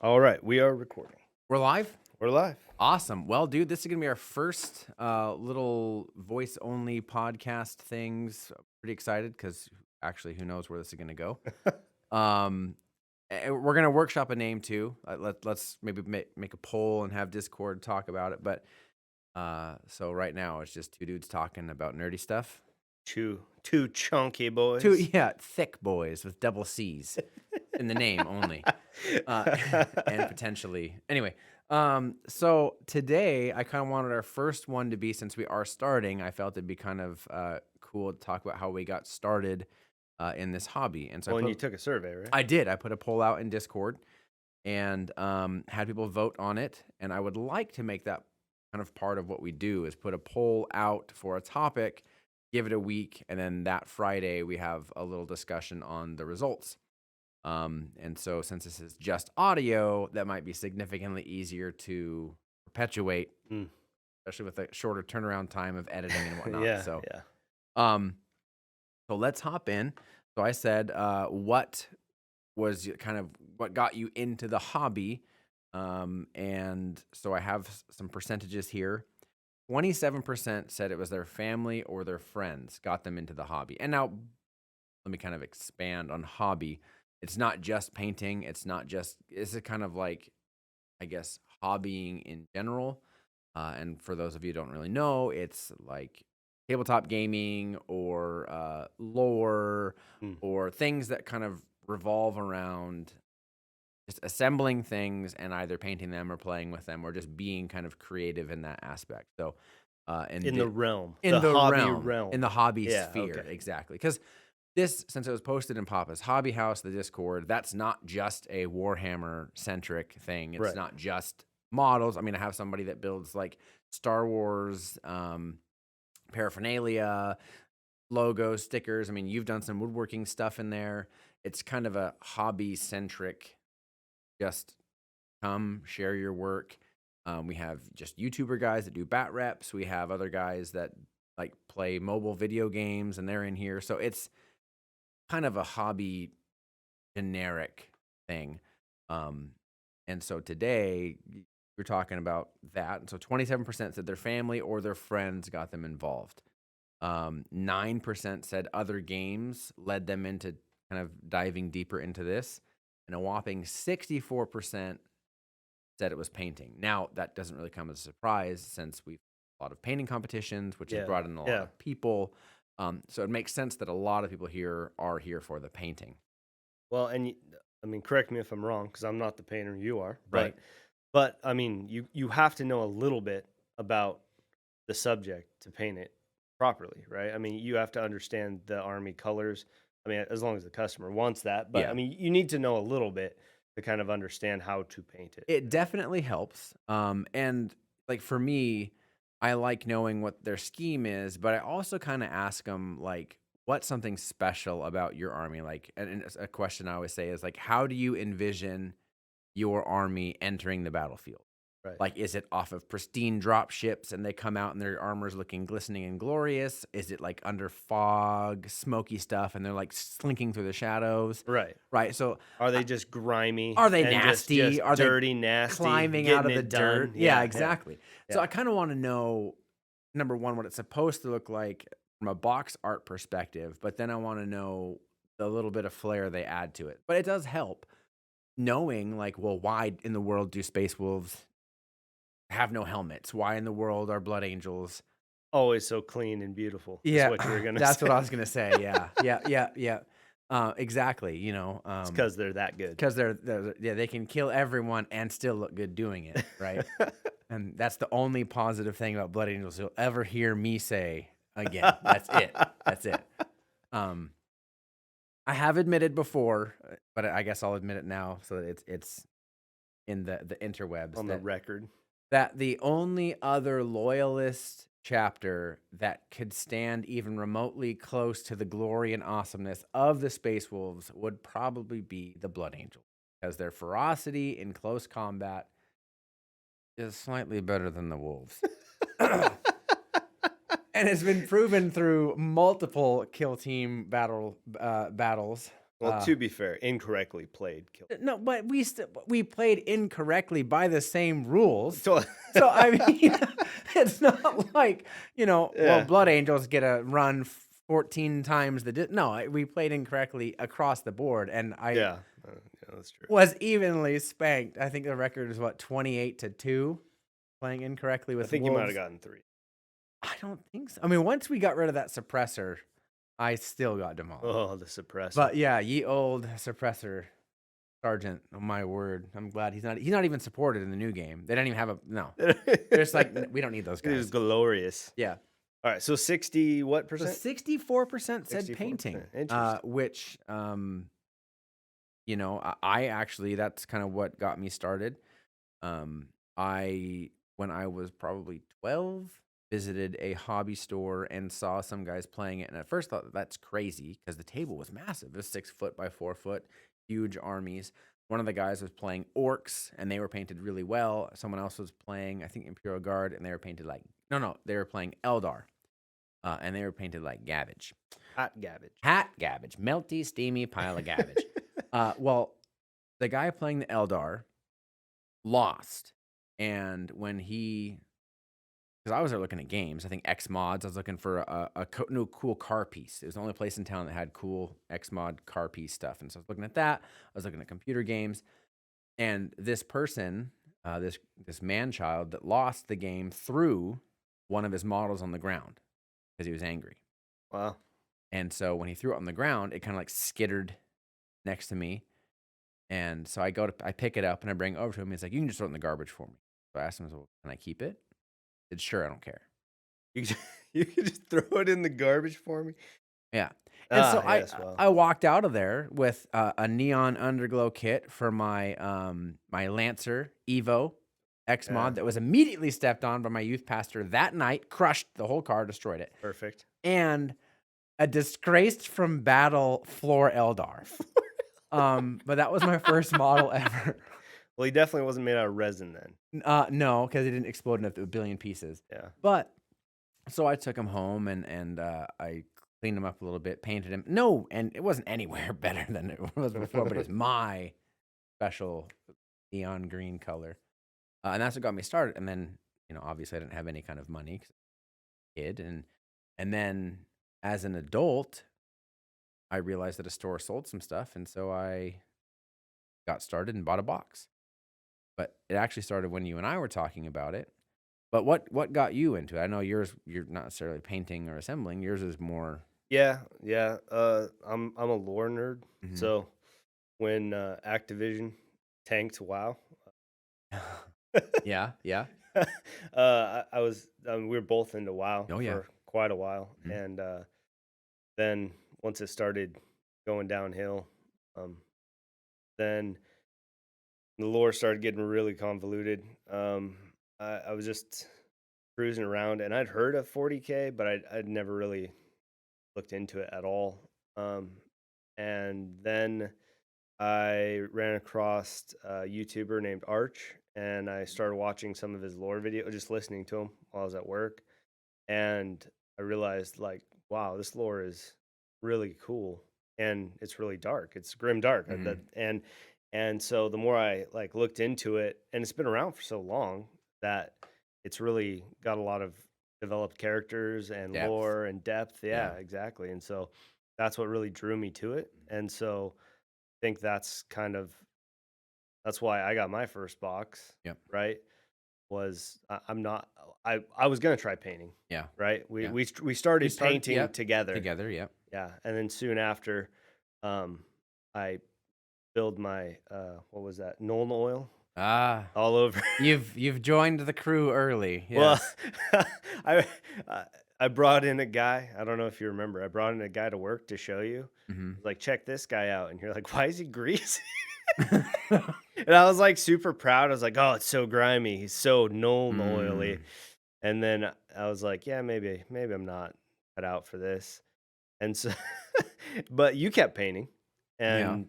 All right, we are recording. We're live? We're live. Awesome. Well, dude, this is going to be our first little voice only podcast things. Pretty excited because actually, who knows where this is going to go. We're going to workshop a name too. Let's maybe make a poll and have Discord talk about it. But so right now, it's just two dudes talking about nerdy stuff. Two chunky boys. Thick boys with double C's in the name only. And potentially. Anyway, so today I kind of wanted our first one to be, since we are starting, I felt it'd be kind of cool to talk about how we got started in this hobby. And so you took a survey, right? I did. I put a poll out in Discord and had people vote on it. And I would like to make that kind of part of what we do is put a poll out for a topic, give it a week, and then that Friday we have a little discussion on the results. And so since this is just audio, that might be significantly easier to perpetuate, especially with a shorter turnaround time of editing and whatnot. So let's hop in. So I said, what was kind of what got you into the hobby? And so I have some percentages here. 27% said it was their family or their friends got them into the hobby. And now let me kind of expand on hobby. It's not just painting. It's kind of like, I guess, hobbying in general. And for those of you who don't really know, it's like tabletop gaming or lore or things that kind of revolve around just assembling things and either painting them or playing with them or just being kind of creative in that aspect. So, in the realm, in the hobby realm, in the hobby Yeah, sphere, okay. exactly. Because this, since it was posted in Papa's Hobby House, the Discord, that's not just a Warhammer centric thing. It's Right. not just models. I mean, I have somebody that builds like Star Wars paraphernalia, logos, stickers. I mean, you've done some woodworking stuff in there. It's kind of a hobby centric, just come share your work. We have just YouTuber guys that do bat reps. We have other guys that like play mobile video games and they're in here. So it's kind of a hobby generic thing. And so today we're talking about that. And so 27% said their family or their friends got them involved. 9% said other games led them into kind of diving deeper into this. And a whopping 64% said it was painting. Now, that doesn't really come as a surprise since we've a lot of painting competitions, which has brought in a lot of people. So it makes sense that a lot of people here are here for the painting. Well, and I mean, correct me if I'm wrong, because I'm not the painter, you are. Right. But I mean, you have to know a little bit about the subject to paint it properly, right? I mean, you have to understand the Army colors. I mean, as long as the customer wants that. But I mean, you need to know a little bit to kind of understand how to paint it. It definitely helps. And like for me, I like knowing what their scheme is, but I also kind of ask them like, what's something special about your army? Like, and a question I always say is like, how do you envision your army entering the battlefield? Right. Like, is it off of pristine drop ships and they come out and their armor's looking glistening and glorious? Is it like under fog, smoky stuff, and they're like slinking through the shadows? Right. Right. So are they just grimy? Are they and nasty? Just Are they dirty, nasty, climbing out of the dirt? done? Yeah, exactly. Yeah. So I kind of want to know, number one, what it's supposed to look like from a box art perspective, but then I want to know the little bit of flair they add to it. But it does help knowing, like, well, why in the world do Space Wolves have no helmets? Why in the world are Blood Angels always so clean and beautiful? Yeah, is what you were gonna that's say. what I was gonna say. Yeah. Exactly. You know, It's because they're that good. because they can kill everyone and still look good doing it, right? And that's the only positive thing about Blood Angels you'll ever hear me say again. That's it. That's it. I have admitted before, but I guess I'll admit it now so that it's in the interwebs on the record. that the only other loyalist chapter that could stand even remotely close to the glory and awesomeness of the Space Wolves would probably be the Blood Angels, because their ferocity in close combat is slightly better than the wolves. And it's been proven through multiple kill team battles Well, to be fair, incorrectly played killed. No, but we played incorrectly by the same rules. So, So I mean, it's not like, well, yeah, Blood Angels get a run 14 times no, we played incorrectly across the board, and I yeah, yeah, that's true. was evenly spanked. I think the record is what, 28-2, playing incorrectly I with think you might wolves. have gotten 3. I don't think so. I mean, once we got rid of that suppressor, I still got demolished. Oh, the suppressor. But yeah, ye old suppressor sergeant. Oh my word! I'm glad he's not even supported in the new game. They don't even have a no. They're just like, we don't need those It was guys. glorious. Yeah. All right, so 60 what So percent? 64% said 64%. painting, Interesting. which I actually, that's kind of what got me started. I when I was probably 12, visited a hobby store and saw some guys playing it, and at first thought that's crazy because the table was massive. It was 6 foot by 4 foot, huge armies. One of the guys was playing orcs, and they were painted really well. Someone else was playing, I think, Imperial Guard, and they were painted like they were playing Eldar, and they were painted like garbage. Hot garbage. Hot garbage, melty, steamy pile of garbage. Well, the guy playing the Eldar lost, and when because I was there looking at games, I think X Mods. I was looking for a new cool car piece. It was the only place in town that had cool X Mod car piece stuff, and so I was looking at that. I was looking at computer games, and this person, this man child that lost the game, threw one of his models on the ground because he was angry. Wow. And so when he threw it on the ground, it kind of like skittered next to me. And so I pick it up and I bring it over to him. He's like, "You can just throw it in the garbage for me." So I asked him, "Well, can I keep it?" He said, "Sure, I don't care." You could just throw it in the garbage for me? Yeah. And so yes, well. I walked out of there with a neon underglow kit for my my Lancer Evo X Mod Yeah. that was immediately stepped on by my youth pastor that night, crushed the whole car, destroyed it. Perfect. And a disgraced from battle floor Eldar. But that was my first model ever. Well, he definitely wasn't made out of resin then. No, because it didn't explode into a billion pieces. Yeah. But so I took him home and I cleaned him up a little bit, painted him. No, and it wasn't anywhere better than it was before, but it's my special neon green color, and that's what got me started. And then obviously I didn't have any kind of money, 'cause I was a kid, and then as an adult, I realized that a store sold some stuff, and so I got started and bought a box. But it actually started when you and I were talking about it. But what got you into it? I know you're not necessarily painting or assembling. Yours is more. Yeah, yeah. I'm a lore nerd. Mhm. So when Activision tanked WoW, Yeah, yeah. I was we were both into WoW Oh, yeah. for quite a while, Mhm. and then once it started going downhill, then the lore started getting really convoluted. I was just cruising around, and I'd heard of 40K, but I'd never really looked into it at all. And then I ran across a YouTuber named Arch, and I started watching some of his lore video, just listening to him while I was at work. And I realized, like, wow, this lore is really cool, and it's really dark. It's grim dark, and so the more I like looked into it, and it's been around for so long that it's really got a lot of developed characters and Depth. lore and depth. Yeah, Yeah. exactly. And so that's what really drew me to it. And so I think that's why I got my first box. Yep. Right. I'm not I was gonna try painting. Yeah. Right. Yeah. We started painting yep, together. Together, yep. Yeah. And then soon after, I build my what was that, Nuln oil Ah, all over. you've joined the crew early. Yes. Well, I I brought in a guy. I don't know if you remember. I brought in a guy to work to show you. Mhm. Like, check this guy out, and you're like, why is he greasy? And I was like super proud. I was like, oh, it's so grimy. He's so Nuln oily. Mm. And then I was like, yeah, maybe I'm not cut out for this. And so, but you kept painting, Yeah.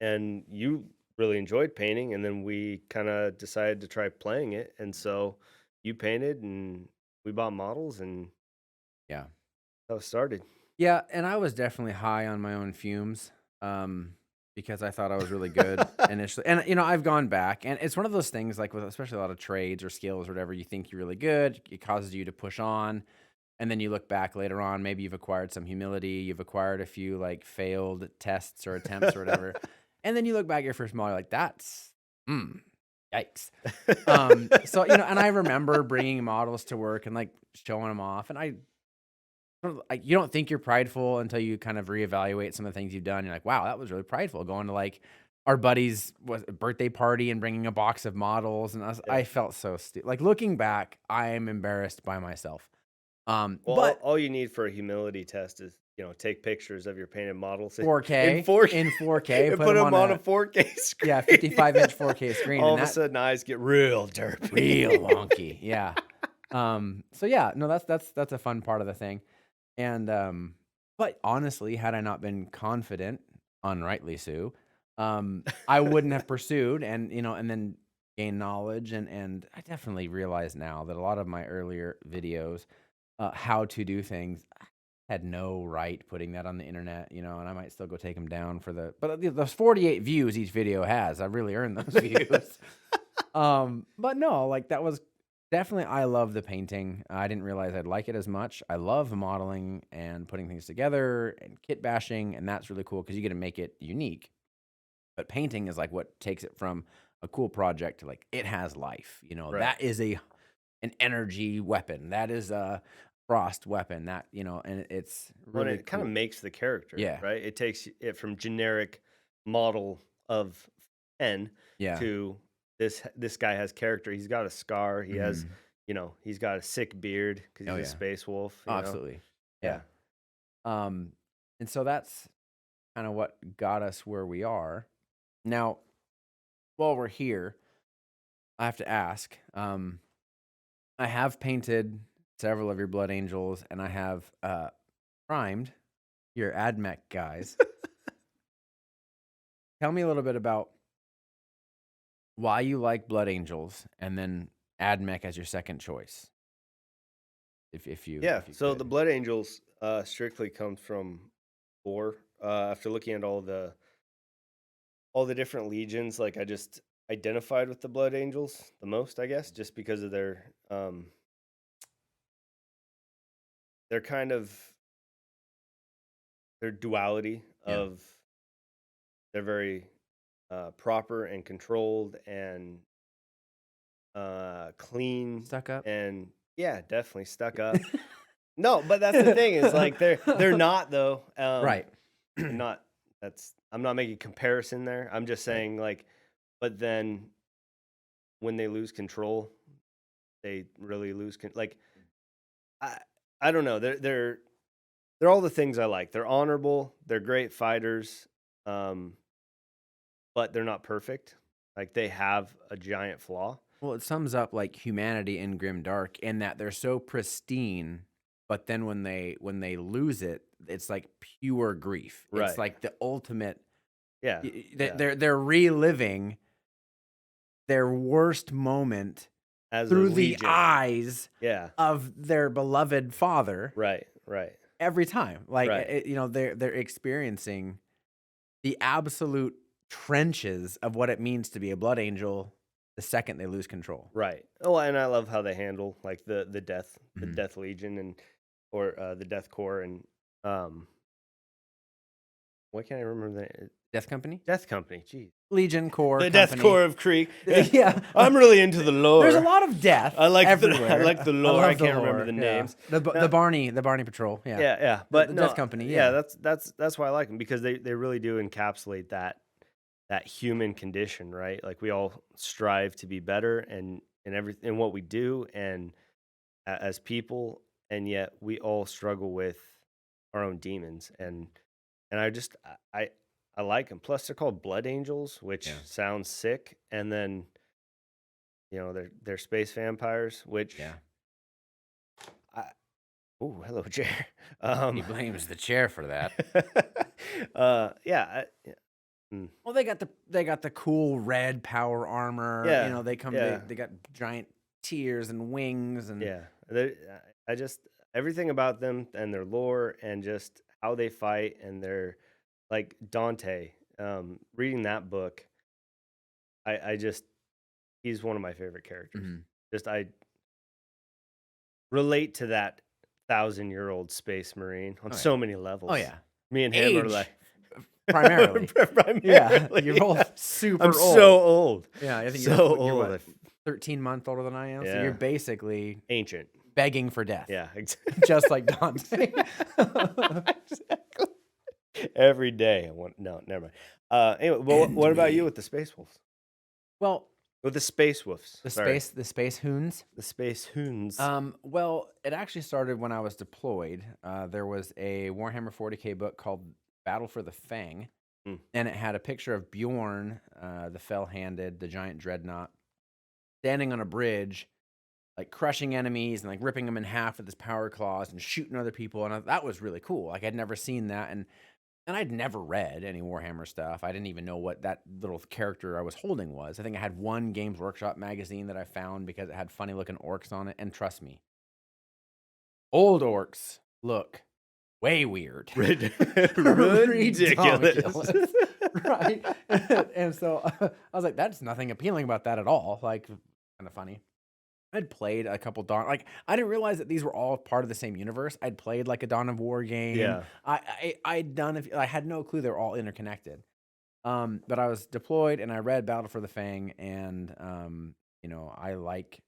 and you really enjoyed painting, and then we kind of decided to try playing it, and so you painted and we bought models, and Yeah. that was started. Yeah, and I was definitely high on my own fumes. because I thought I was really good initially. And I've gone back, and it's one of those things like with especially a lot of trades or skills or whatever. You think you're really good, it causes you to push on, and then you look back later on. Maybe you've acquired some humility, you've acquired a few like failed tests or attempts or whatever, and then you look back at your first model, like that's yikes. So and I remember bringing models to work and like showing them off, and you don't think you're prideful until you kind of reevaluate some of the things you've done. You're like, wow, that was really prideful. Going to like our buddy's birthday party and bringing a box of models, and Yeah. I felt so stupid. Like looking back, I am embarrassed by myself. Well, But all you need for a humility test is, take pictures of your painted models in 4K 4K in 4K, and put put them them on a 4K screen. 55-inch 4K screen, All and of a that sudden, eyes get real derpy. real wonky. Yeah. So yeah, no, that's a fun part of the thing. And but honestly, had I not been confident, unrightly so, I wouldn't have pursued and then gain knowledge and I definitely realize now that a lot of my earlier videos, how to do things, I had no right putting that on the internet, and I might still go take them down but those 48 views each video has, I really earned those views. But no, like that was definitely, I love the painting. I didn't realize I'd like it as much. I love modeling and putting things together and kit bashing, and that's really cool because you get to make it unique. But painting is like what takes it from a cool project to like it has life. Right. That is an energy weapon. That is a frost weapon. And it's Well, really it kind of cool. makes the character, Yeah. right? It takes it from generic model of N Yeah. to this guy has character. He's got a scar. He has, he's got a sick beard because Oh he's a yeah. space wolf. Oh, absolutely. Yeah. And so that's kind of what got us where we are. Now, while we're here, I have to ask. I have painted several of your Blood Angels, and I have primed your AdMech guys. Tell me a little bit about why you like Blood Angels, and then AdMech as your second choice. If you So could. the Blood Angels strictly comes from lore. After looking at all the different legions, like I just identified with the Blood Angels the most, I guess, just because of their kind of their duality Yeah. of they're very proper and controlled and clean Stuck up? and yeah, definitely stuck up. No, but that's the thing is like they're not though. Right. Not I'm not making comparison there. I'm just Right. saying like, but then when they lose control, they really lose like I don't know. They're all the things I like. They're honorable. They're great fighters. But they're not perfect. Like they have a giant flaw. Well, it sums up like humanity in Grim Dark in that they're so pristine, but then when they lose it, it's like pure grief. It's Right. like the ultimate. Yeah. They're reliving their worst moment As a through the legion. eyes Yeah. of their beloved father Right. every time. Like Right. they're experiencing the absolute trenches of what it means to be a Blood Angel the second they lose control. Right. Oh, and I love how they handle like the death, the Mhm. Death Legion and or the Death Corps and why can't I remember the Death Company? Death Company? Jeez. Legion Corps The Company. Death Corps of Creek. Yeah. I'm really into the lore. There's a lot of death. I like everywhere. I like the lore. love I the can't remember lore, the yeah. names. The No. Barney Patrol. Yeah. Yeah. But the no, Death Company, Yeah, yeah. that's why I like them because they really do encapsulate that human condition, right? Like we all strive to be better and everything in what we do and as people, and yet we all struggle with our own demons and I just I like them. Plus they're called Blood Angels, which Yeah. sounds sick, and then they're space vampires, which Yeah. Oh, hello, Chair. He blames the chair for that. Yeah. Well, they got the cool red power armor. Yeah, They come. yeah. They got giant tears and wings and Yeah, I just everything about them and their lore and just how they fight and their like Dante, reading that book, I just he's one of my favorite characters. Mhm. Just I relate to that 1,000-year-old space marine on Oh, yeah. so many Oh, levels. yeah. Me and him are like Age, primarily. Yeah, you're primarily. both I'm super so old. old. Yeah, I think So you're old. what, 13 months older than I am? So you're Yeah. basically Ancient. begging for death, Yeah, just like Dante. exactly. Every day I want no, never mind. Anyway, well, what about you Envy. with the Space Wolves? Well, With the Space Wolves, sorry. the space hoons. The Space Hoons. Well, it actually started when I was deployed. There was a Warhammer 40K book called Battle for the Fang, Hmm. and it had a picture of Bjorn, the fell-handed, the giant dreadnought, standing on a bridge, like crushing enemies and like ripping them in half with his power claws and shooting other people. And that was really cool. Like I'd never seen that, and I'd never read any Warhammer stuff. I didn't even know what that little character I was holding was. I think I had one Games Workshop magazine that I found because it had funny looking orcs on it. And trust me, old orcs look way weird. Ridiculous. Ridiculous. Right? And so I was like, that's nothing appealing about that at all. Like, kind of funny. I'd played a couple I didn't realize that these were all part of the same universe. I'd played like a Dawn of War game. Yeah. I'd done, I had no clue they were all interconnected. But I was deployed and I read Battle for the Fang, and I like,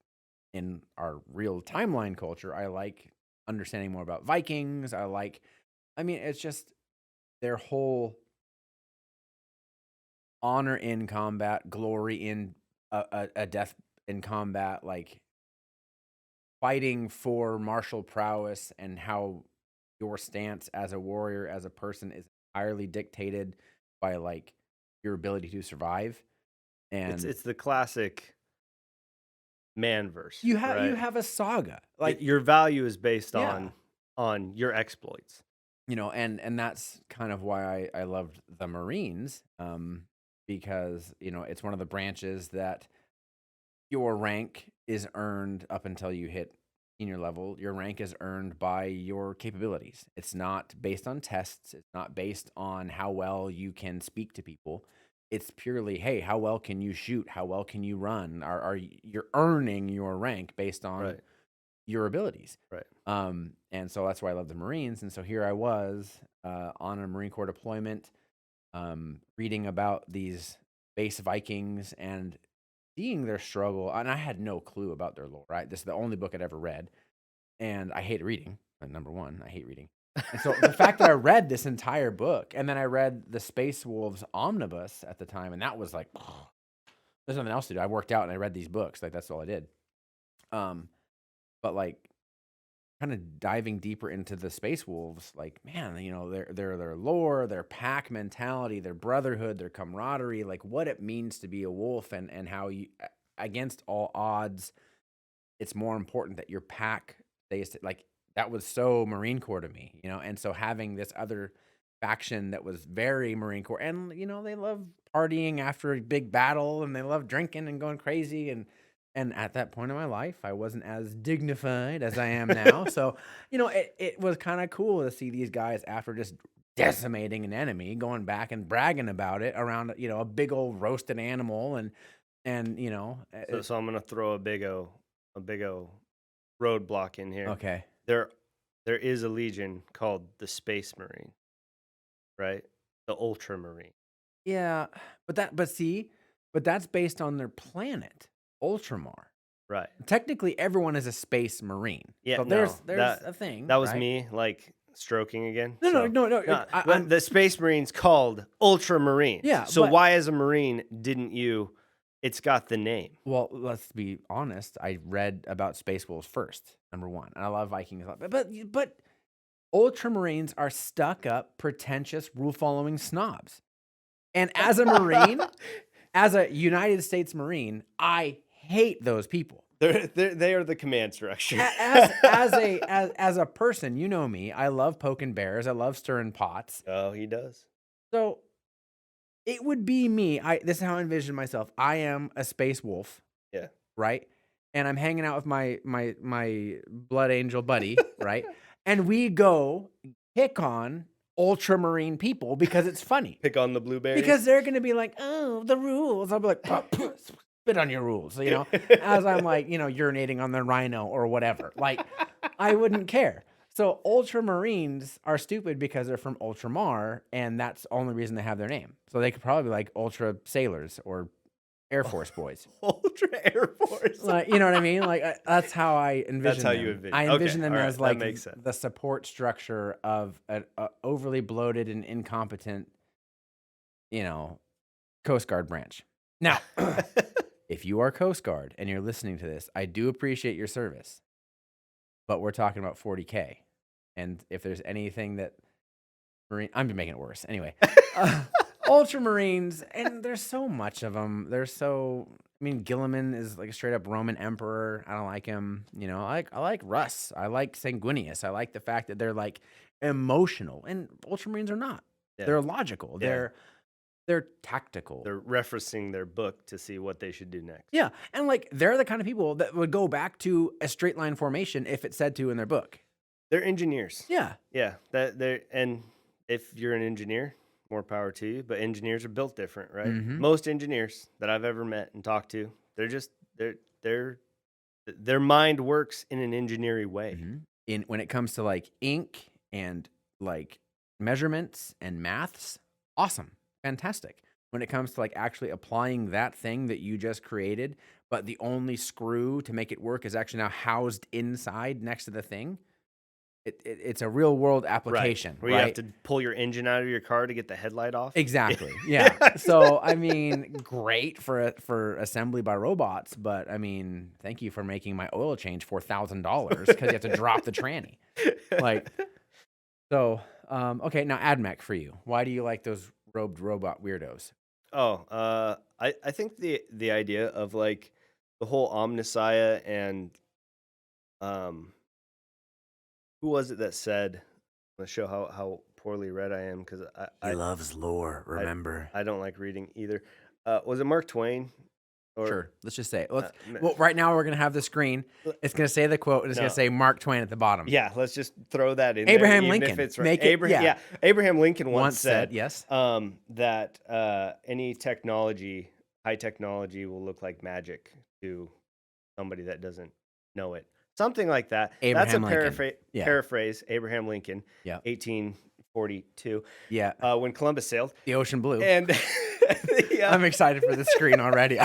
in our real timeline culture, I like understanding more about Vikings. It's just their whole honor in combat, glory in a death in combat, like fighting for martial prowess, and how your stance as a warrior, as a person, is entirely dictated by like your ability to survive. And It's the classic man verse, you right? have a saga, like, Your value is based yeah, on your exploits. and that's kind of why I loved the Marines, because it's one of the branches that your rank is earned up until you hit senior level. Your rank is earned by your capabilities. It's not based on tests. It's not based on how well you can speak to people. It's purely, hey, how well can you shoot? How well can you run? You're earning your rank based on Right. your abilities. Right. And so that's why I love the Marines. And so here I was on a Marine Corps deployment, reading about these base Vikings and seeing their struggle. And I had no clue about their lore, right? This is the only book I'd ever read. And I hate reading. Number one, I hate reading. And so the fact that I read this entire book, and then I read the Space Wolves omnibus at the time, and that was like, there's nothing else to do. I worked out and I read these books. Like, that's all I did. But like, kind of diving deeper into the Space Wolves, like, man, their lore, their pack mentality, their brotherhood, their camaraderie, like what it means to be a wolf, and how you, against all odds, it's more important that your pack stays, like, that was so Marine Corps to me, and so having this other faction that was very Marine Corps, and they love partying after a big battle, and they love drinking and going crazy, and at that point in my life, I wasn't as dignified as I am now. So, it was kind of cool to see these guys, after just decimating an enemy, going back and bragging about it around, a big old roasted animal, and So I'm gonna throw a big O roadblock in here. okay. There is a legion called the Space Marine, right? The Ultramarine. Yeah, but that's based on their planet, Ultramar. Right. Technically, everyone is a space marine. Yeah, So no, there's a thing. That was right? me, like, stroking again. No, So, no. but the Space Marine's called Ultramarines. Yeah, So but- why, as a Marine, didn't you? It's got the name. Well, let's be honest. I read about Space Wolves first, number one, and I love Vikings a lot. But Ultramarines are stuck up, pretentious, rule following snobs. And as a Marine, as a United States Marine, I hate those people. They are the command structure. As a person, you know me. I love poking bears. I love stirring pots. Oh, he does. So it would be me. This is how I envision myself. I am a space wolf. Yeah. Right. And I'm hanging out with my blood angel buddy. Right. And we go pick on ultramarine people because it's funny. Pick on the blueberries. Because they're gonna be like, "Oh, the rules." I'll be like, "Spit on your rules," as I'm like, urinating on the rhino or whatever. Like, I wouldn't care. So ultramarines are stupid because they're from ultramar, and that's the only reason they have their name. So they could probably be like ultra sailors or Air Force boys. Ultra Air Force. Like, you know what I mean? Like, that's how I envision That's how them. you envision. I Okay, envision them all right, as that like makes sense. the support structure of an overly bloated and incompetent, Coast Guard branch. Now, if you are Coast Guard and you're listening to this, I do appreciate your service, but we're talking about 40K. And if there's anything that I'm making it worse. Anyway, Ultramarines, and there's so much of them. Gilliman is like a straight up Roman emperor. I don't like him. I like Russ. I like Sanguinius. I like the fact that they're like emotional, and Ultramarines are not. Yeah. They're logical. Yeah. They're tactical. They're referencing their book to see what they should do next. Yeah, and like they're the kind of people that would go back to a straight line formation if it said to in their book. They're engineers. Yeah. Yeah. And if you're an engineer, more power to you. But engineers are built different, right? Mhm. Most engineers that I've ever met and talked to, their mind works in an engineering way. Mhm. When it comes to like ink and like measurements and maths, awesome, fantastic. When it comes to like actually applying that thing that you just created, but the only screw to make it work is actually now housed inside next to the thing. It's a real world application, Right. Where you have to pull your engine out of your car to get the headlight off. Exactly. Yeah. So great for assembly by robots, but thank you for making my oil change $4,000 because you have to drop the tranny. Like, so okay. Now AdMech for you. Why do you like those robed robot weirdos? I think the idea of like the whole Omnissiah and who was it that said, "Let's show how poorly read I am," because He loves lore. Remember. I don't like reading either. Was it Mark Twain? Sure. Let's just say it. Well, right now we're gonna have the screen. It's gonna say the quote, and it's gonna say Mark Twain at the bottom. Yeah, let's just throw that in. Abraham there, Lincoln. If it's right. Make it, yeah. Abraham Lincoln once said, yes, that any technology, high technology, will look like magic to somebody that doesn't know it. Something like that. That's a paraphrase. Abraham Lincoln. Yeah. 1842. Yeah. When Columbus sailed. The ocean blue. And I'm excited for the screen already.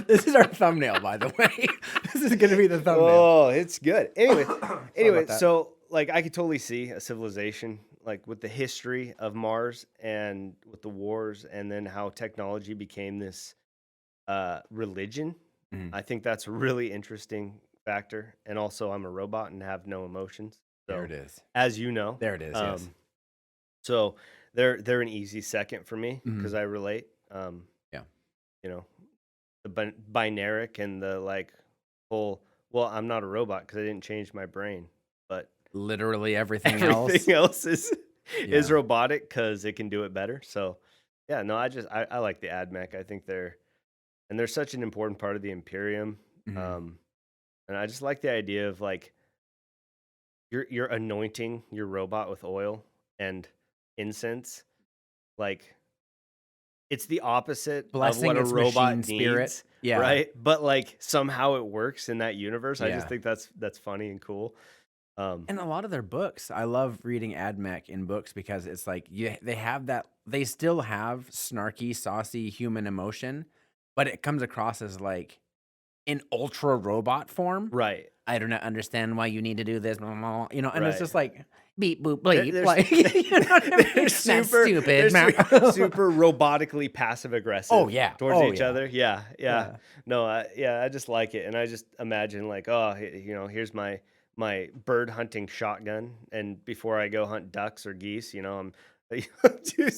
This is our thumbnail, by the way. This is going to be the thumbnail. Oh, it's good. Anyway, so like I could totally see a civilization like with the history of Mars and with the wars, and then how technology became this religion. I think that's a really interesting factor. And also, I'm a robot and have no emotions. So, there it is. As you know, there it is. Yes. So they're an easy second for me because I relate. Yeah. The binaric and the like whole. Well, I'm not a robot because I didn't change my brain, but literally everything else is robotic because it can do it better. So yeah, no, I like the AdMech. I think they're such an important part of the Imperium. And I just like the idea of like you're anointing your robot with oil and incense. Like it's the opposite blessing of what a robot needs, spirit. Yeah. Right. But like somehow it works in that universe. I Yeah. just think that's funny and cool. And a lot of their books, I love reading AdMech in books because it's like they have that, they still have snarky, saucy human emotion, but it comes across as like in ultra robot form. Right. I do not understand why you need to do this, blah, blah, blah, and Right. it's just like beep boop bleep. They're Like, you know what I mean? they're That's super stupid. they're super robotically passive aggressive. Oh, yeah. Towards Oh, each yeah. other. Yeah. Yeah. No, I just like it, and I just imagine like, oh, here's my bird hunting shotgun, and before I go hunt ducks or geese, I'm do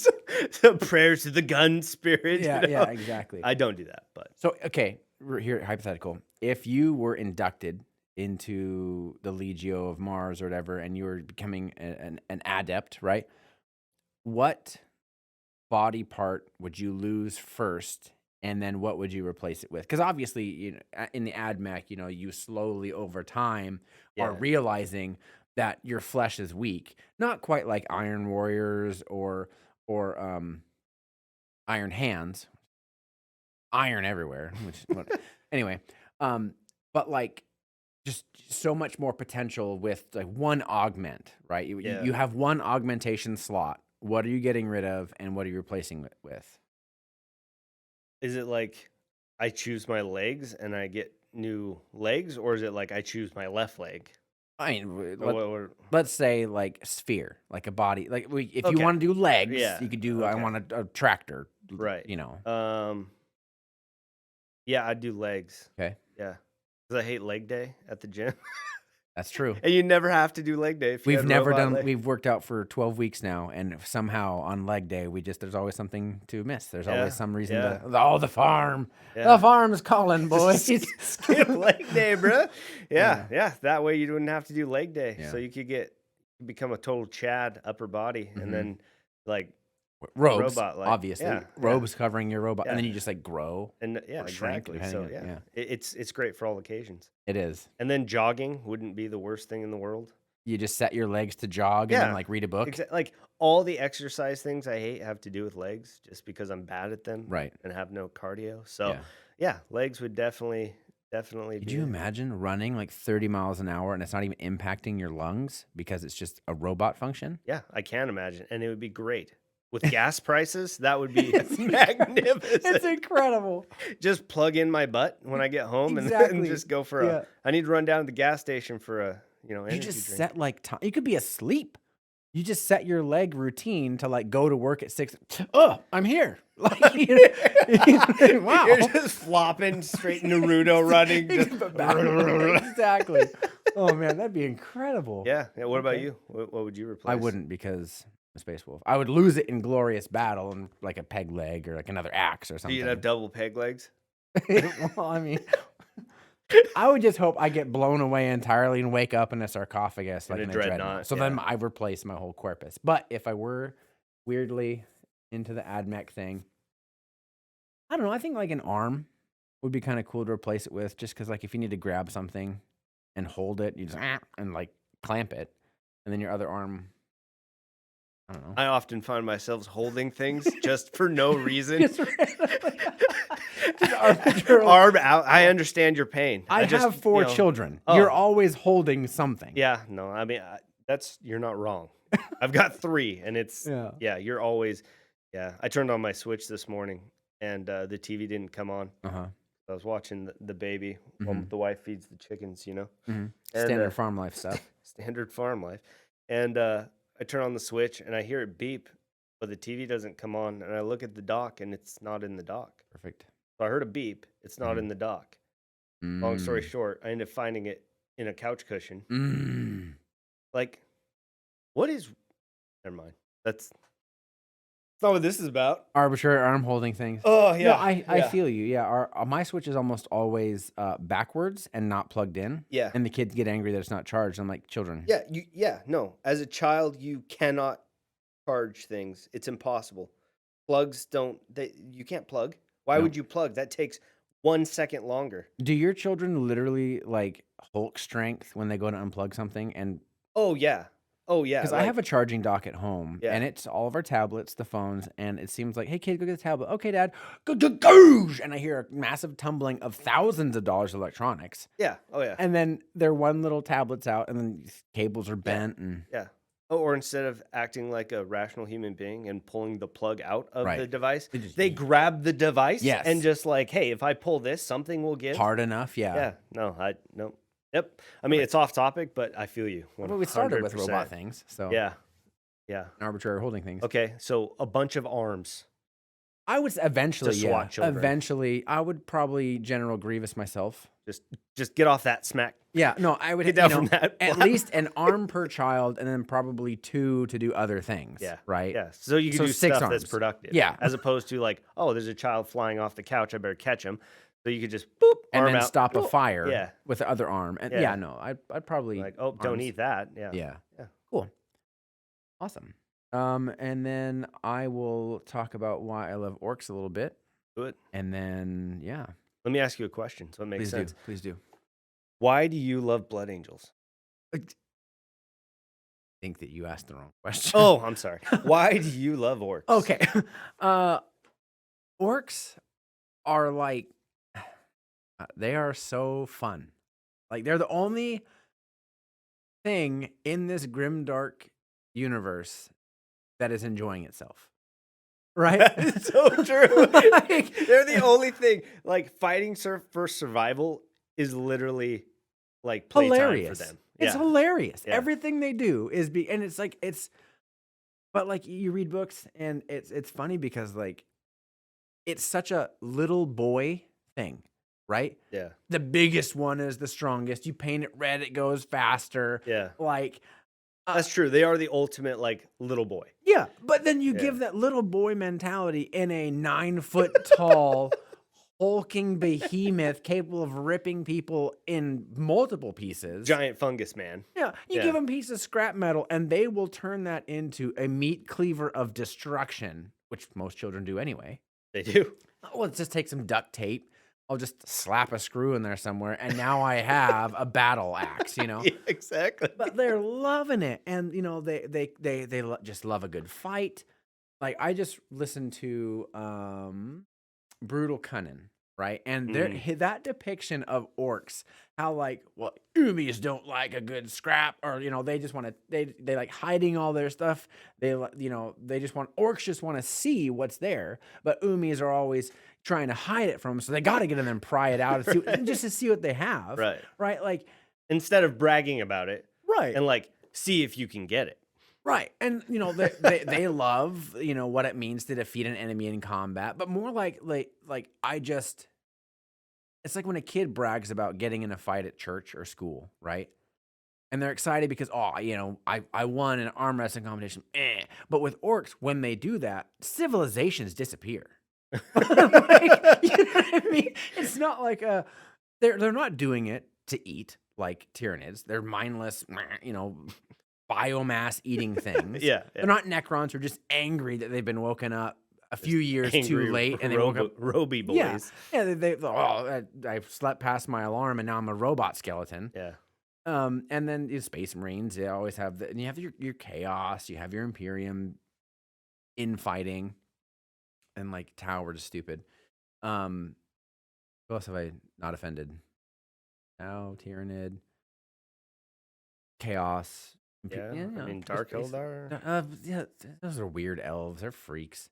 some prayers to the gun spirit. Yeah, yeah, exactly. I don't do that, but So, okay, here, hypothetical. If you were inducted into the Legio of Mars or whatever, and you were becoming an adept, right? What body part would you lose first, and then what would you replace it with? Because obviously, in the AdMech, you slowly over time are Yeah. realizing that your flesh is weak. Not quite like Iron Warriors or Iron Hands, iron everywhere. Anyway, um, but like just so much more potential with like one augment, right? Yeah. You have one augmentation slot. What are you getting rid of, and what are you replacing it with? Is it like I choose my legs and I get new legs, or is it like I choose my left leg? I mean, Or what? let's say like sphere, like a body. Like if you Okay. want to do legs, Yeah. you could do. I Okay. want a tractor. Right. You know. Yeah, I'd do legs. Okay, Yeah, because I hate leg day at the gym, that's true. and you never have to do leg day if you We've had never robot done. leg. We've worked out for 12 weeks now, and somehow on leg day, there's always something to miss. There's Yeah, always some reason yeah. to. The farm. The Yeah. farm's calling, boys. Skip leg day, bro. Yeah. Yeah. That way you wouldn't have to do leg day, Yeah. so you could become a total Chad upper body, Mhm. and then like Robes, robot like. obviously. Yeah, Robes covering your robot, and then Yeah. you just like grow. and yeah, or shrink, exactly. depending So on- yeah. it's great for all occasions. It is. And then jogging wouldn't be the worst thing in the world. You just set your legs to jog and then Yeah, like read a book. Like all the exercise things I hate have to do with legs, just because I'm bad at them, Right. and have no cardio. So Yeah. yeah, legs would definitely Could be you it. imagine running like 30 miles an hour and it's not even impacting your lungs because it's just a robot function? Yeah, I can imagine, and it would be great with gas prices. That would be magnificent. incredible. Just plug in my butt when I get home, and Exactly. just go for Yeah. I need to run down to the gas station for a You energy just drink. set like time. You could be asleep. You just set your leg routine to like go to work at 6. Oh, I'm here. Like, wow. You're just flopping straight Naruto running. Just Exactly. Oh man, that'd be incredible. Yeah. What about Okay. you? What would you replace? I wouldn't because I'm a space wolf. I would lose it in glorious battle and like a peg leg or like another axe or So something. you'd have double peg legs. Well, I mean, I would just hope I get blown away entirely and wake up in a sarcophagus like a in a dreadnought, dreadnought. So then yeah. I replace my whole corpus. But if I were weirdly into the AdMech thing, I don't know. I think like an arm would be kind of cool to replace it with, just because like if you need to grab something and hold it, you just and like clamp it, and then your other arm. I don't know. I often find myself holding things just for no reason. Just arbitrarily. Arm out. I understand your pain. I just, have 4 you know, children. oh. You're always holding something. Yeah, no, I mean you're not wrong. I've got 3, and it's Yeah. You're always I turned on my Switch this morning, and the TV didn't come on. Uh-huh. I was watching the baby while the wife feeds the chickens. Mhm. And, Standard farm life stuff. standard farm life, and I turn on the Switch and I hear it beep, but the TV doesn't come on, and I look at the dock and it's not in the dock. Perfect. So I heard a beep. It's not in the dock. Long story short, I ended up finding it in a couch cushion. Mm. Like, what is? Never mind. That's not what this is about. Arbitrary arm holding things. Oh No, I feel you. Yeah, my Switch is almost always backwards and not plugged in, Yeah. and the kids get angry that it's not charged. I'm like, children. No. As a child, you cannot charge things. It's impossible. Plugs don't. You can't plug. Why No. would you plug? That takes 1 second longer. Do your children literally like Hulk strength when they go to unplug something? And Oh yeah. because I have a charging dock at home, Yeah. and it's all of our tablets, the phones, and it seems like, hey kid, go get the tablet. Okay, dad. Goosh! And I hear a massive tumbling of thousands of dollars of electronics. Yeah. Oh yeah. And then their one little tablet's out, and then cables are bent, and Yeah. Oh, or instead of acting like a rational human being and pulling the plug out of Right. the device, They just- they grab the device Yes. and just like, hey, if I pull this, something will give. hard enough, yeah. Yeah. No. Yep. I mean, it's off topic, but I feel you. Well, we started with 100%. robot things, so Yeah. arbitrary holding things. Okay. So a bunch of arms. I would eventually, To yeah. SWAT children. Eventually, I would probably General Grievous myself. Just get off that smack. Yeah, no, I would Get down you know, from that. at least an arm per child, and then probably 2 to do other things. Yeah. right. Yeah. So you can So do 6 stuff that's arms. productive. Yeah. As opposed to like, oh, there's a child flying off the couch. I better catch him. So you could just boop, And arm then out, stop a boop. fire Yeah. with the other arm. And Yeah. yeah, no, I'd probably Like, oh, don't arms. eat that. Yeah. Yeah. Yeah. Cool. Awesome. And then I will talk about why I love orcs a little bit. Do it. And then Let me ask you a question so it makes please sense. do. Please do. Why do you love Blood Angels? think that you asked the wrong question. Oh, I'm sorry. Why do you love orcs? Okay. Uh, orcs are like, they are so fun. Like, they're the only thing in this grimdark universe that is enjoying itself. Right? It's so true. Like, They're the only thing. Like fighting for survival is literally like playtime for hilarious. them. It's Yeah. hilarious. Yeah. Everything they do is and it's like but like you read books and it's funny because like it's such a little boy thing, right? Yeah. The biggest one is the strongest. You paint it red, it goes faster. Yeah. Like That's true. They are the ultimate like little boy. yeah, but then you Yeah. give that little boy mentality in a 9-foot tall hulking behemoth capable of ripping people in multiple pieces. Giant fungus man. Yeah, you Yeah. give them a piece of scrap metal and they will turn that into a meat cleaver of destruction, which most children do anyway. They do. Oh, let's just take some duct tape. I'll just slap a screw in there somewhere, and now I have a battle axe, you know? Yeah, exactly. But they're loving it. And, you know, just love a good fight. Like, I just listened to Brutal Cunning, right? And that depiction of orcs, how like, well, Umis don't like a good scrap, or you know, they just want to they like hiding all their stuff. Orcs just want to see what's there, but Umis are always trying to hide it from them, so they got to get in there and pry it out and see, just to see what they have, Right. right? Like, Instead of bragging about it right, and like see if you can get it. right, and you know they love, you know, what it means to defeat an enemy in combat, but more like it's like when a kid brags about getting in a fight at church or school, right? And they're excited because, oh, you know, I won an arm wrestling competition. But with orcs, when they do that, civilizations disappear. Like, you know what I mean? It's not like they're not doing it to eat like Tyranids. They're mindless, you know, biomass eating things. Yeah. They're not Necrons who are just angry that they've been woken up a few years too Angry late and they woke up. Roby boys. Yeah, I slept past my alarm and now I'm a robot skeleton. Yeah. And then the Space Marines, they always have and you have your Chaos, you have your Imperium infighting, and like Tau were just stupid. Who else have I not offended? Tau, Tyranid, Chaos. Yeah. you I know, mean, just Dark basic- Eldar. Yeah, those are weird elves. They're freaks.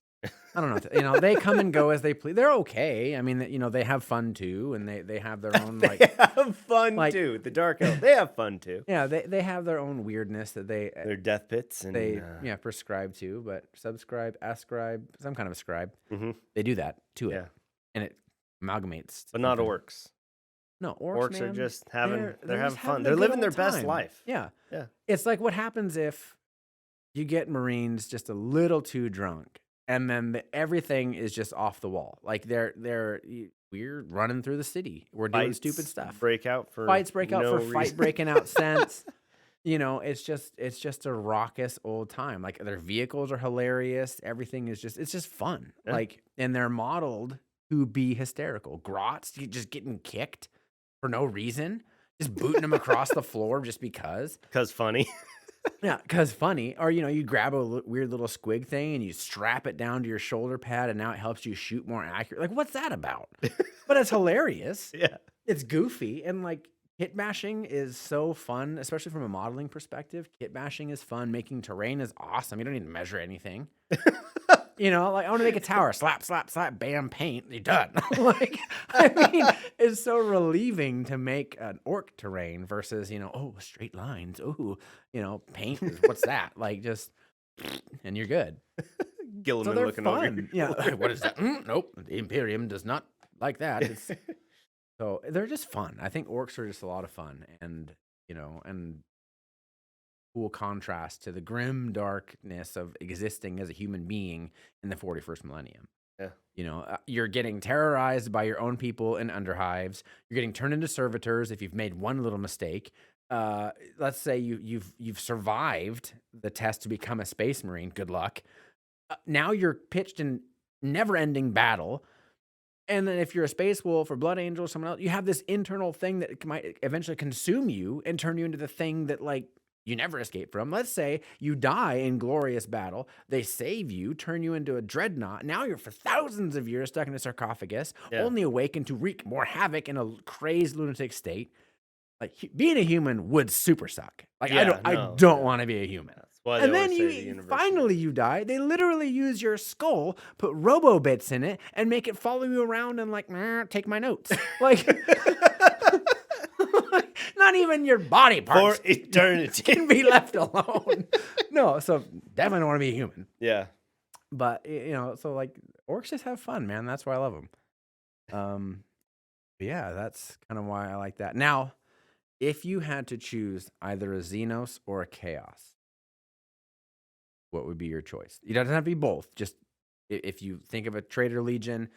I don't know. You know, they come and go as they please. They're okay. I mean, you know, they have fun too, and they have their own They like. have fun like- too. The Dark Elf. They have fun too. Yeah, they have their own weirdness that Their death pits and they prescribe to, but subscribe, ascribe, some kind of ascribe. Mhm. They do that to Yeah. it, and it amalgamates. But not something. orcs. No, orcs, Orcs are man, just having they're they're just having having fun. a They're good living their old best time. life. Yeah, Yeah. It's like what happens if you get Marines just a little too drunk, and then everything is just off the wall. Like we're running through the city. We're doing stupid stuff. Break out for Fights break out no for reason. fight breaking out sense. You know, it's just a raucous old time. Like their vehicles are hilarious. Everything is it's just fun. Yeah. Like, and they're modeled to be hysterical. Grots just getting kicked for no reason, just booting them across the floor just because. Because funny. Yeah, because funny. Or, you know, you grab a weird little squig thing and you strap it down to your shoulder pad and now it helps you shoot more accurate. Like, what's that about? But it's hilarious. Yeah. It's goofy. And, like, kit bashing is so fun, especially from a modeling perspective. Kit bashing is fun. Making terrain is awesome. You don't need to measure anything. You know, like, I want to make a tower. Slap, slap, slap, bam, paint. You're done. Like, I mean, it's so relieving to make an orc terrain versus, you know, oh, straight lines. Oh, you know, paint. What's that? Like, just, and you're good. Gilliman So they're looking over. fun. Yeah. What is that? Nope. The Imperium does not like that. So they're just fun. I think orcs are just a lot of fun, and you know, and cool contrast to the grim darkness of existing as a human being in the 41st millennium. Yeah. You know, you're getting terrorized by your own people in underhives. You're getting turned into servitors if you've made one little mistake. Let's say you've survived the test to become a space marine. Good luck. Now you're pitched in never-ending battle. And then if you're a space wolf or blood angel or someone else, you have this internal thing that might eventually consume you and turn you into the thing that like you never escape from. Let's say you die in glorious battle. They save you, turn you into a dreadnought. Now you're for thousands of years stuck in a sarcophagus, Yeah. only awakened to wreak more havoc in a crazed lunatic state. Like being a human would super suck. Like Yeah, I no, don't yeah. want to be a human. That's why they And then always say the you universe. finally you die. They literally use your skull, put robo bits in it, and make it follow you around and like take my notes. Like not even your body for parts eternity. can be left alone. No, so definitely don't want to be a human. Yeah. But so like orcs just have fun, man. That's why I love them. But yeah, that's kind of why I like that. Now, if you had to choose either a Xenos or a Chaos, what would be your choice? It doesn't have to be both. Just if you think of a Traitor Legion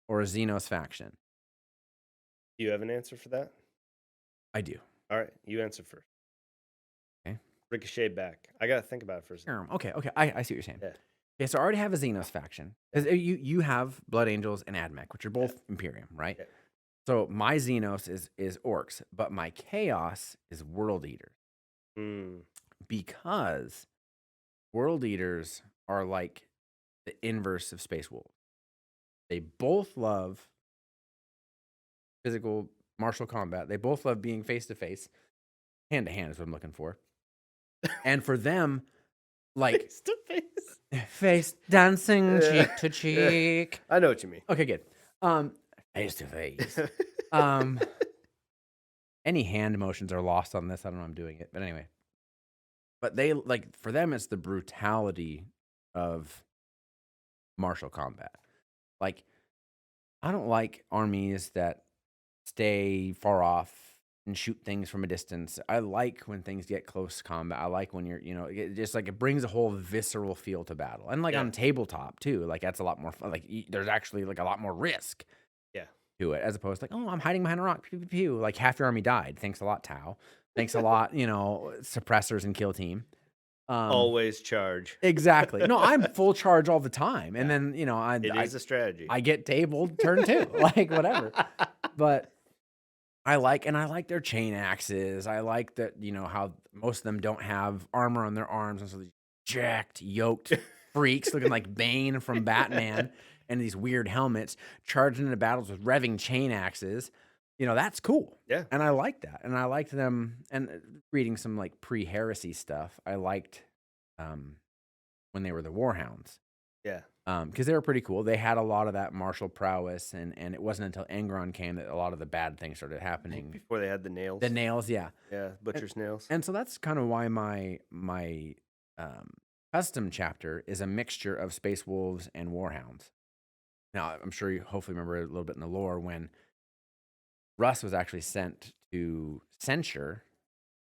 or a Xenos faction. Do you have an answer for that? I do. All right, you answer first. Okay. Ricochet back. I gotta think about it for a second. Okay. I see what you're saying. Yeah. Okay, so I already have a Xenos faction. 'Cause you have Blood Angels and Admech, which are both Imperium, right? Yeah. So my Xenos is orcs, but my Chaos is World Eaters. Mm. Because World Eaters are like the inverse of Space Wolves. They both love physical martial combat. They both love being face to face, hand to hand is what I'm looking for. And for them, like Face to face. face dancing Yeah. cheek to cheek. I know what you mean. Okay, good. Face to face. Any hand motions are lost on this. I don't know. I'm doing it, but anyway. But they like for them, it's the brutality of martial combat. Like, I don't like armies that stay far off and shoot things from a distance. I like when things get close combat. I like when you're, it just like it brings a whole visceral feel to battle. And like Yeah. on tabletop too, like that's a lot more fun. Like there's actually like a lot more risk. Yeah. To it, as opposed to like, oh, I'm hiding behind a rock. Pew, pew, pew. Like half your army died. Thanks a lot, Tau. Thanks a lot, suppressors and kill team. Always charge. Exactly. No, I'm full charge all the time. And Yeah. then, It is a strategy. I get tabled turn two, like whatever. But I like their chain axes. I like that, how most of them don't have armor on their arms. And so these jacked, yoked freaks looking like Bane from Batman and these weird helmets charging into battles with revving chain axes. That's cool. Yeah. And I like that. And I liked them. And reading some like pre-heresy stuff, I liked when they were the Warhounds. Yeah. Because they were pretty cool. They had a lot of that martial prowess, and it wasn't until Angron came that a lot of the bad things started happening. Before they had the nails. The nails, yeah. Yeah, butcher's nails. And so that's kind of why my custom chapter is a mixture of Space Wolves and Warhounds. Now, I'm sure you hopefully remember a little bit in the lore when Russ was actually sent to censure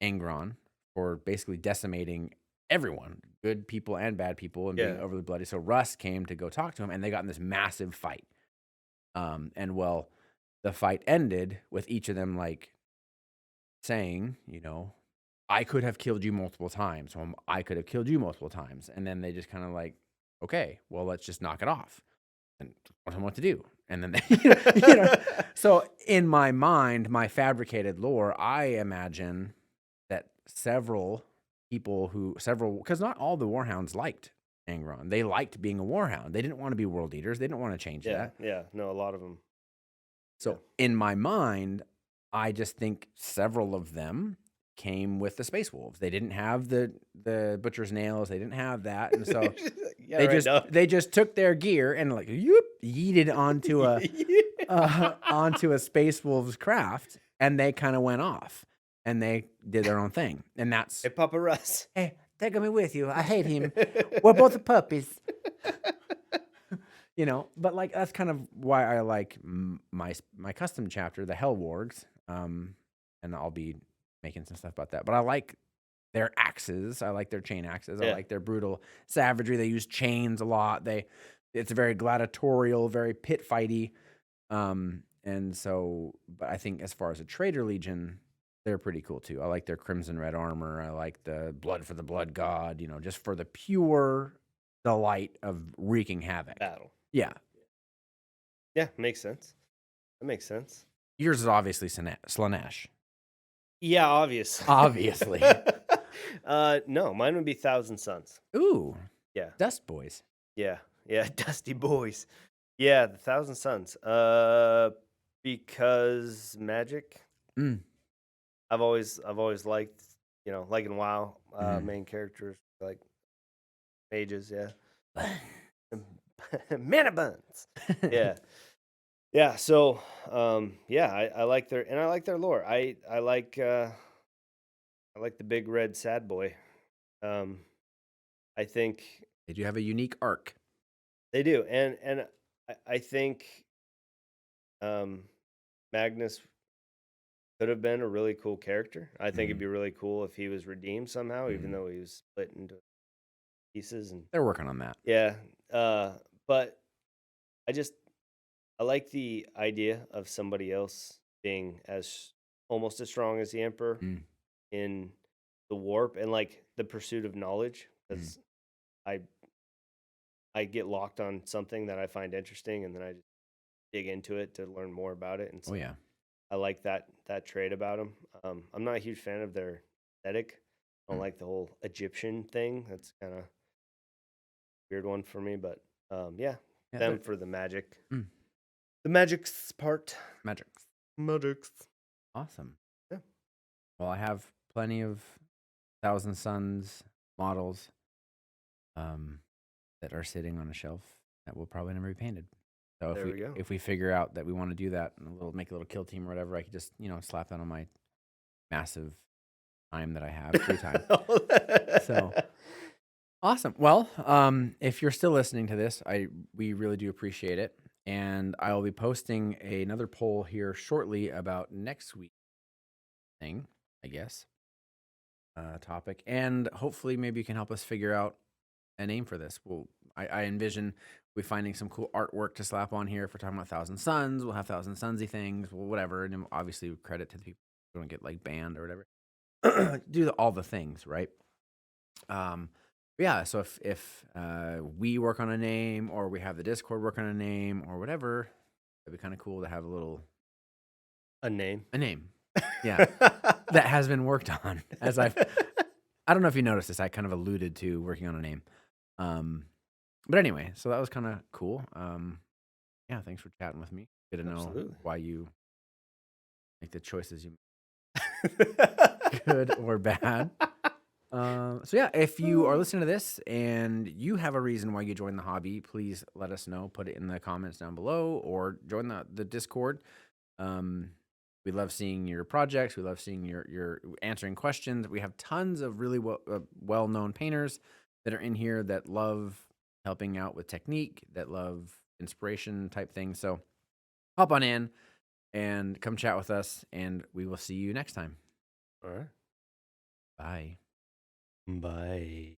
Angron for basically decimating everyone, good people and bad people, and being Yeah. overly bloody. So Russ came to go talk to him, and they got in this massive fight. The fight ended with each of them like saying, I could have killed you multiple times, or I could have killed you multiple times, and then they just kind of like, okay, well, let's just knock it off, and I don't know what to do. And then they, So in my mind, my fabricated lore, I imagine that several people because not all the Warhounds liked Angron. They liked being a Warhound. They didn't want to be World Eaters. They didn't want to change Yeah. that. Yeah. No, a lot of them. So in my mind, I just think several of them came with the Space Wolves. They didn't have the butcher's nails. They didn't have that, and so they just took their gear and like yeeted onto a Space Wolves craft, and they kind of went off and they did their own thing. And that's Hey, Papa Russ. hey, take me with you. I hate him. We're both puppies. But like that's kind of why I like my custom chapter, the Hell Wargs. And I'll be making some stuff about that. But I like their axes. I like their chain axes. Yeah. I like their brutal savagery. They use chains a lot. It's very gladiatorial, very pit fighty. And so, but I think as far as a Traitor Legion, they're pretty cool too. I like their crimson red armor. I like the blood for the blood god, just for the pure delight of wreaking havoc. Battle. Yeah. Yeah, makes sense. That makes sense. Yours is obviously Slanesh. Yeah, obviously. Obviously. No, mine would be Thousand Suns. Ooh, Yeah, Dust Boys. yeah, yeah. Dusty Boys. Yeah, the Thousand Suns. Because magic. Mm. I've always liked, like in WoW, Mhm. main characters like mages. Yeah, mana buns. Yeah, yeah. So, yeah, I like their lore. I like the big red sad boy. Um, I think They do have a unique arc. they do, and I think um, Magnus could have been a really cool character. I think it'd Mhm. be really cool if he was redeemed somehow, even Mhm. though he was split into pieces. And They're working on that. yeah, but I just I like the idea of somebody else being as almost as strong as the Emperor Mm. in the warp and like the pursuit of knowledge, Mm. because I I get locked on something that I find interesting, and then I just dig into it to learn more about it. And Oh so yeah. I like that trait about them. I'm not a huge fan of their aesthetic. I don't Mm. like the whole Egyptian thing. That's kind of weird one for me. But yeah, Yeah. them for the magic, Mm. the magic's part. Magic. Magic's. Awesome. Yeah. Well, I have plenty of Thousand Suns models um, that are sitting on a shelf that will probably never be painted. So There we go. if we figure out that we want to do that and make a little kill team or whatever, I could just slap that on my massive time that I have free time. So awesome. Well, if you're still listening to this, we really do appreciate it, and I will be posting another poll here shortly about next week's thing, I guess, topic, and hopefully maybe you can help us figure out a name for this. I envision we finding some cool artwork to slap on here. If we're talking about Thousand Suns, we'll have Thousand Sunsy things, well, whatever, and then obviously credit to the people who don't get like banned or whatever. All the things, right? Um, yeah. So if we work on a name, or we have the Discord work on a name, or whatever, it'd be kind of cool to have A name. a name. Yeah, that has been worked on. I don't know if you noticed this. I kind of alluded to working on a name. But anyway, so that was kind of cool. Yeah, thanks for chatting with me. Good to know Absolutely. why you make the choices you good or bad. So yeah, if you are listening to this and you have a reason why you joined the hobby, please let us know. Put it in the comments down below, or join the Discord. We love seeing your projects. We love seeing your answering questions. We have tons of really well known painters that are in here that love helping out with technique, that love inspiration type things. So hop on in and come chat with us, and we will see you next time. All right. Bye. Bye.